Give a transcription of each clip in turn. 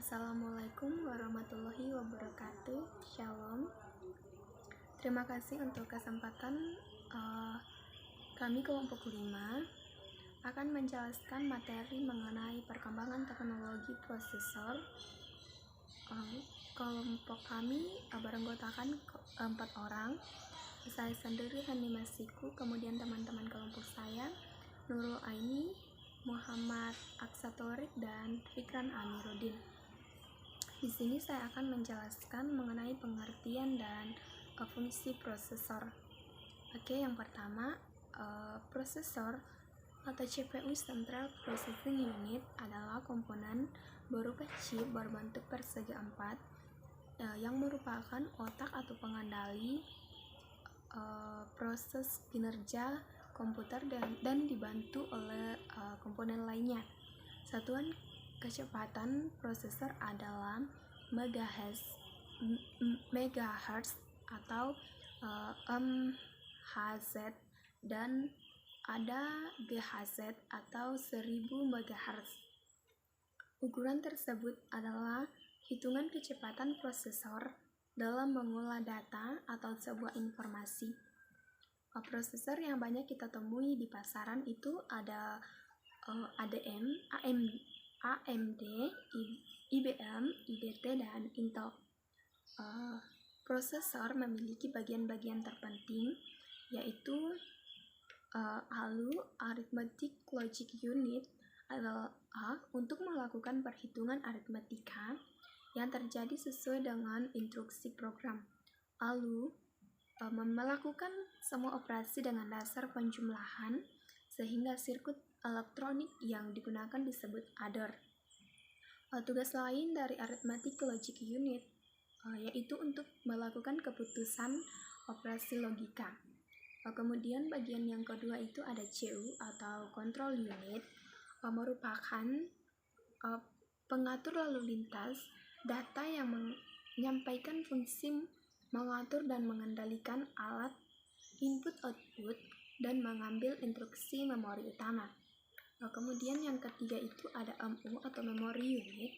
Assalamualaikum warahmatullahi wabarakatuh. Shalom. Terima kasih untuk kesempatan kami kelompok 5 akan menjelaskan materi mengenai perkembangan teknologi prosesor. Kelompok kami beranggotakan 4 orang. Saya sendiri Hani Masiku, kemudian teman-teman kelompok saya Nurul Aini, Muhammad Aksatorik, dan Fikran Amiruddin. Di sini saya akan menjelaskan mengenai pengertian dan fungsi prosesor. Oke, yang pertama, prosesor atau CPU Central Processing Unit adalah komponen berupa chip berbentuk persegi 4 yang merupakan otak atau pengendali proses kinerja komputer dan dibantu oleh komponen lainnya. Satuan kecepatan prosesor adalah megahertz atau MHz, dan ada GHz atau 1000 MHz. Ukuran tersebut adalah hitungan kecepatan prosesor dalam mengolah data atau sebuah informasi. Prosesor yang banyak kita temui di pasaran itu ada ADM, AMD, IBM, IDT, dan Intel. Prosesor memiliki bagian-bagian terpenting, yaitu ALU, Arithmetic Logic Unit, adalah untuk melakukan perhitungan aritmetika yang terjadi sesuai dengan instruksi program. ALU melakukan semua operasi dengan dasar penjumlahan, sehingga sirkuit elektronik yang digunakan disebut adder. Tugas lain dari Arithmetic Logic Unit yaitu untuk melakukan keputusan operasi logika. Kemudian bagian yang kedua itu ada CU atau Control Unit, merupakan pengatur lalu lintas data yang menyampaikan fungsi mengatur dan mengendalikan alat input-output dan mengambil instruksi memori utama. Kemudian yang ketiga itu ada MU atau Memory Unit,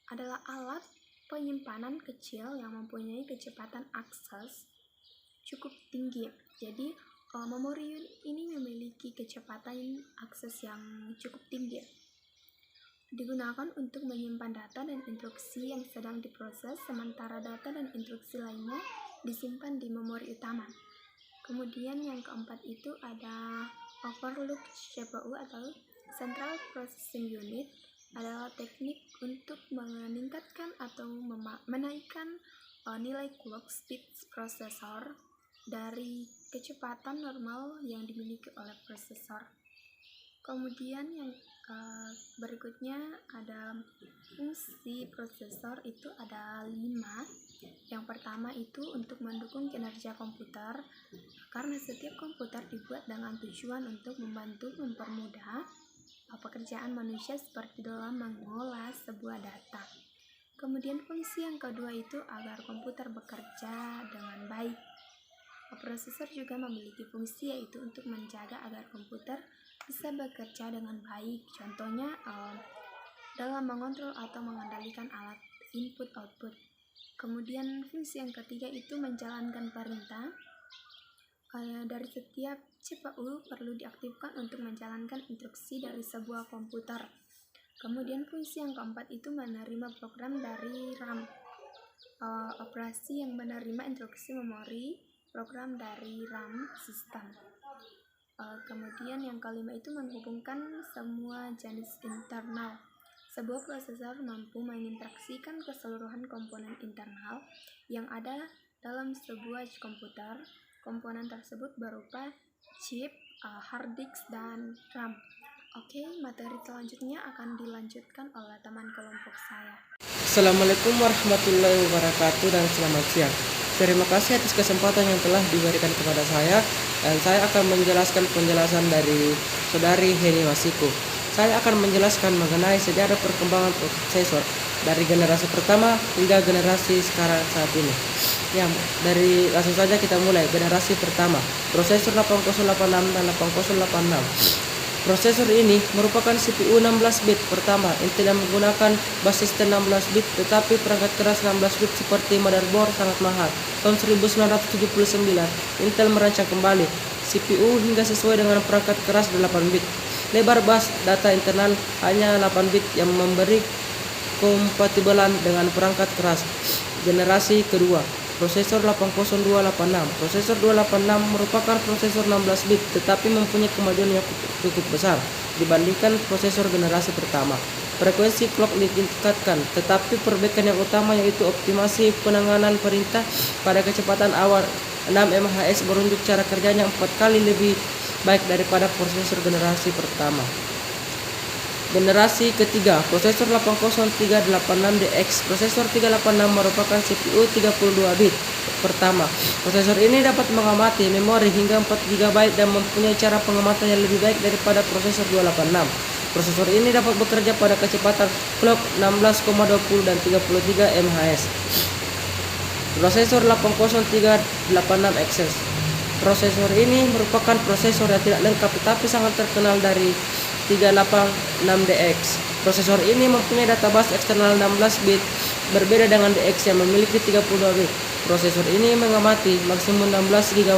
adalah alat penyimpanan kecil yang mempunyai kecepatan akses cukup tinggi. Jadi memori unit ini memiliki kecepatan akses yang cukup tinggi. Digunakan untuk menyimpan data dan instruksi yang sedang diproses, sementara data dan instruksi lainnya disimpan di memori utama. Kemudian yang keempat itu ada overclock CPU atau Central Processing Unit, adalah teknik untuk meningkatkan atau menaikkan nilai clock speed prosesor dari kecepatan normal yang dimiliki oleh prosesor. Kemudian yang berikutnya ada fungsi prosesor, itu ada 5. Yang pertama itu untuk mendukung kinerja komputer, karena setiap komputer dibuat dengan tujuan untuk mempermudah pekerjaan manusia seperti dalam mengolah sebuah data. Kemudian fungsi yang kedua itu agar komputer bekerja dengan baik. Prosesor juga memiliki fungsi yaitu untuk menjaga agar komputer bisa bekerja dengan baik, contohnya dalam mengontrol atau mengendalikan alat input-output. Kemudian fungsi yang ketiga itu menjalankan perintah. Dari setiap CPU perlu diaktifkan untuk menjalankan instruksi dari sebuah komputer. Kemudian fungsi yang keempat itu menerima program dari RAM, operasi yang menerima instruksi memori program dari RAM sistem. Kemudian yang kelima itu menghubungkan semua jenis internal. Sebuah prosesor mampu menginteraksikan keseluruhan komponen internal yang ada dalam sebuah komputer. Komponen tersebut berupa chip, hard disk, dan RAM. Oke, materi selanjutnya akan dilanjutkan oleh teman kelompok saya. Assalamualaikum warahmatullahi wabarakatuh dan selamat siang. Terima kasih atas kesempatan yang telah diberikan kepada saya, dan saya akan menjelaskan penjelasan dari saudari Heni Masiku. Saya akan menjelaskan mengenai sejarah perkembangan prosesor dari generasi pertama hingga generasi sekarang saat ini. Ya, langsung saja kita mulai generasi pertama, prosesor 8086 dan 8086. Prosesor ini merupakan CPU 16 bit pertama Intel yang menggunakan basis 16 bit, tetapi perangkat keras 16 bit seperti motherboard sangat mahal. Tahun 1979, Intel merancang kembali CPU hingga sesuai dengan perangkat keras 8 bit. Lebar bus data internal hanya 8 bit yang memberi kompatibelan dengan perangkat keras generasi kedua. Prosesor 80286. Prosesor 286 merupakan prosesor 16 bit tetapi mempunyai kemajuan yang cukup besar dibandingkan prosesor generasi pertama. Frekuensi clock ditingkatkan, tetapi perbaikan yang utama yaitu optimasi penanganan perintah pada kecepatan awal 6 MHz berunjuk cara kerjanya 4 kali lebih baik daripada prosesor generasi pertama. Generasi ketiga, prosesor 80386DX. Prosesor 386 merupakan CPU 32 bit pertama. Prosesor ini dapat mengamati memori hingga 4 GB dan mempunyai cara pengamatan yang lebih baik daripada prosesor 286. Prosesor ini dapat bekerja pada kecepatan clock 16,20 dan 33 MHz. Prosesor 80386XS. Prosesor ini merupakan prosesor yang tidak lengkap tetapi sangat terkenal dari 386DX. Prosesor ini mempunyai database eksternal 16 bit berbeda dengan DX yang memiliki 32 bit. Prosesor ini mengamati maksimum 16 GB.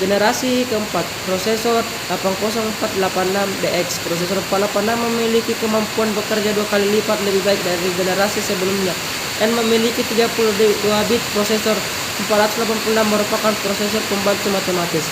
Generasi keempat, prosesor 80486DX. Prosesor 486 memiliki kemampuan bekerja 2 kali lipat lebih baik dari generasi sebelumnya dan memiliki 32 bit. Prosesor 486 merupakan prosesor pembantu matematis.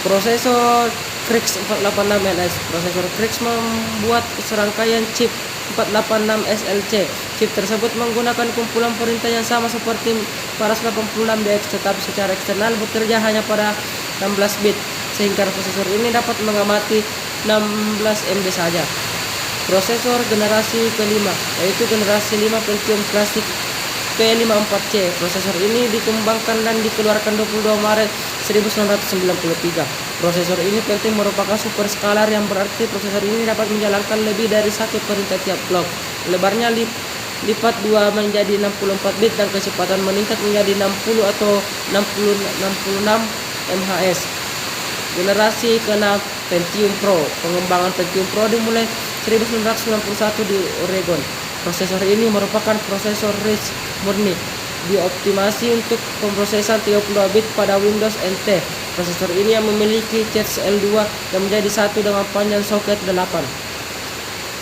Prosesor Krix 486NS. Prosesor Krix membuat serangkaian chip 486 SLC. Chip tersebut menggunakan kumpulan perintah yang sama seperti 486DX, tetapi secara eksternal bekerja hanya pada 16 bit, sehingga prosesor ini dapat mengamati 16 MB saja. Prosesor generasi kelima, yaitu generasi 5 Pentium Classic P54C. Prosesor ini dikembangkan dan dikeluarkan 22 Maret 1993. Prosesor ini penting merupakan super scalar yang berarti prosesor ini dapat menjalankan lebih dari satu perintah tiap clock. Lebarnya lipat 2 menjadi 64 bit dan kecepatan meningkat menjadi 60 atau 66 MHz. Generasi ke-6 Pentium Pro. Pengembangan Pentium Pro dimulai 1991 di Oregon. Prosesor ini merupakan prosesor RISC murni, dioptimasi untuk pemrosesan 32 bit pada Windows NT. Prosesor ini yang memiliki CXL2 yang menjadi satu dengan panjang soket 8.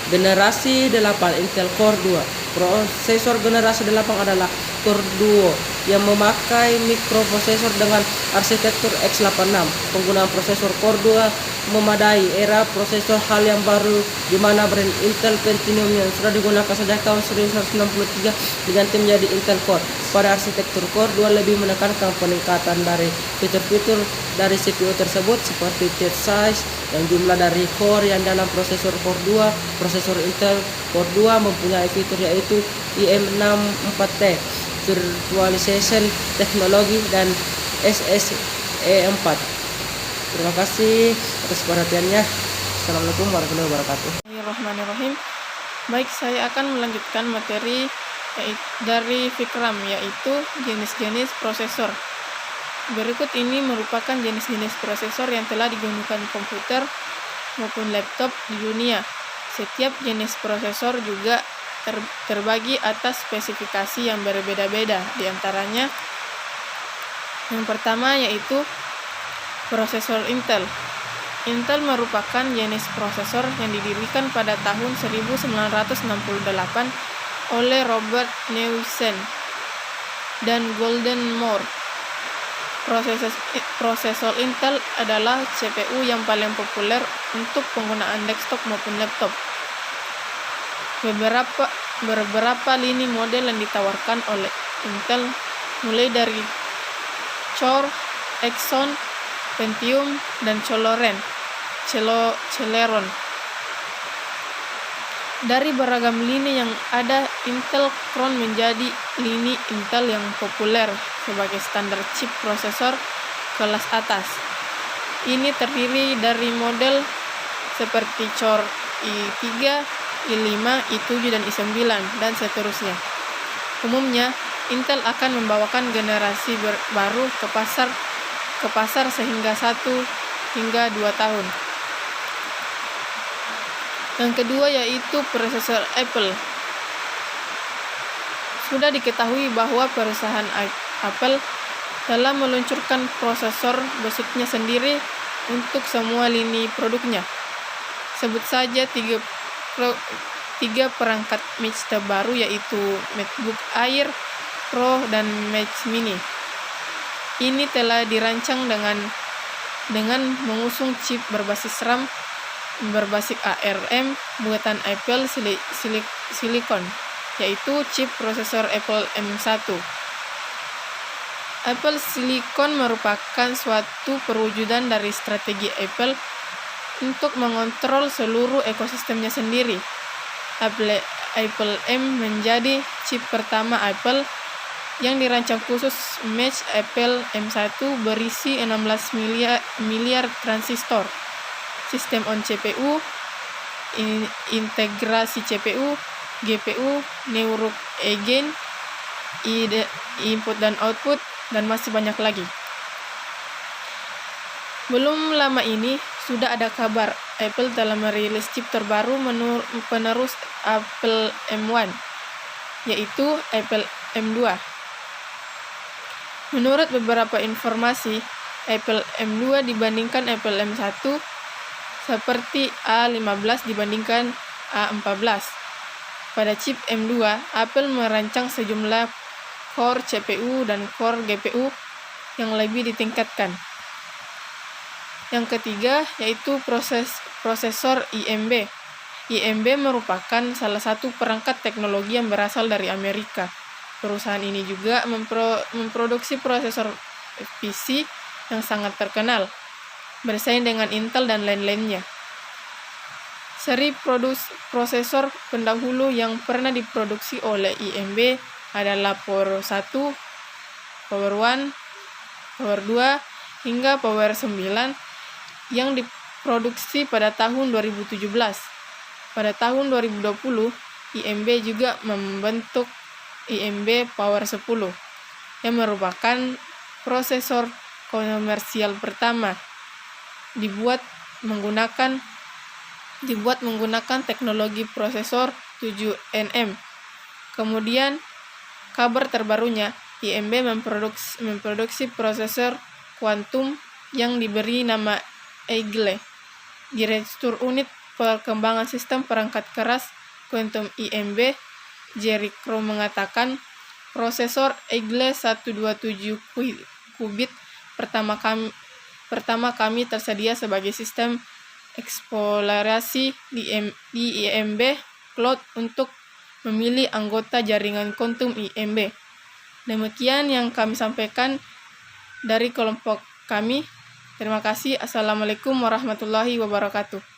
Generasi 8 Intel Core 2. Prosesor generasi 8 adalah Core Duo yang memakai mikroprosesor dengan arsitektur x86. Penggunaan prosesor Core 2 memadai era prosesor hal yang baru di mana brand Intel Pentium yang sudah digunakan sejak tahun 1993 diganti menjadi Intel Core. Pada arsitektur Core 2 lebih menekankan peningkatan dari fitur-fitur dari CPU tersebut seperti chip size dan jumlah dari core yang dalam prosesor Core 2. Prosesor Intel Core 2 mempunyai fitur yaitu IM64T, Virtualization Technology, dan SSE4. Terima kasih atas perhatiannya. Assalamualaikum warahmatullahi wabarakatuh. Bismillahirrahmanirrahim. Baik, saya akan melanjutkan materi dari Vikram, yaitu jenis-jenis prosesor. Berikut ini merupakan jenis-jenis prosesor yang telah digunakan komputer maupun laptop di dunia. Setiap jenis prosesor juga terbagi atas spesifikasi yang berbeda-beda. Di antaranya, yang pertama yaitu prosesor Intel. Intel merupakan jenis prosesor yang didirikan pada tahun 1968 oleh Robert Neusen dan Golden Moore. Prosesor Intel adalah CPU yang paling populer untuk penggunaan desktop maupun laptop. Beberapa lini model yang ditawarkan oleh Intel mulai dari Core, Exon, Pentium, dan Celeron. Dari beragam lini yang ada, Intel Xeon menjadi lini Intel yang populer sebagai standar chip prosesor kelas atas. Ini terdiri dari model seperti Core i3, i5, i7, dan i9, dan seterusnya. Umumnya, Intel akan membawakan generasi baru ke pasar sehingga 1 hingga 2 tahun. Yang kedua yaitu prosesor Apple. Sudah diketahui bahwa perusahaan Apple telah meluncurkan prosesor basicnya sendiri untuk semua lini produknya. Sebut saja tiga perangkat Mac terbaru yaitu MacBook Air, Pro, dan Mac Mini. Ini telah dirancang dengan mengusung chip berbasis RAM berbasis ARM buatan Apple Silicon, yaitu chip prosesor Apple M1. Apple Silicon merupakan suatu perwujudan dari strategi Apple untuk mengontrol seluruh ekosistemnya sendiri. Apple M menjadi chip pertama Apple yang dirancang khusus match Apple M1 berisi 16 miliar transistor, sistem on CPU, integrasi CPU, GPU, Neural Engine, input dan output, dan masih banyak lagi. Belum lama ini sudah ada kabar Apple telah merilis chip terbaru penerus Apple M1, yaitu Apple M2. Menurut beberapa informasi, Apple M2 dibandingkan Apple M1 seperti A15 dibandingkan A14. Pada chip M2, Apple merancang sejumlah core CPU dan core GPU yang lebih ditingkatkan. Yang ketiga yaitu prosesor IMB. IMB merupakan salah satu perangkat teknologi yang berasal dari Amerika. Perusahaan ini juga memproduksi prosesor PC yang sangat terkenal, bersaing dengan Intel dan lain-lainnya. Seri prosesor pendahulu yang pernah diproduksi oleh IMB adalah Power 1, Power 1, Power 2, hingga Power 9 yang diproduksi pada tahun 2017. Pada tahun 2020, IMB juga membentuk IMB Power 10 yang merupakan prosesor komersial pertama dibuat menggunakan teknologi prosesor 7nm. Kemudian kabar terbarunya, IMB memproduksi prosesor kuantum yang diberi nama Eagle. Direktur Unit Perkembangan Sistem Perangkat Keras Kuantum IMB, Jerry Crow mengatakan, prosesor Eagle 127 qubit pertama kami tersedia sebagai sistem eksplorasi di IMB Cloud untuk memilih anggota jaringan kuantum IMB. Demikian yang kami sampaikan dari kelompok kami. Terima kasih. Assalamualaikum warahmatullahi wabarakatuh.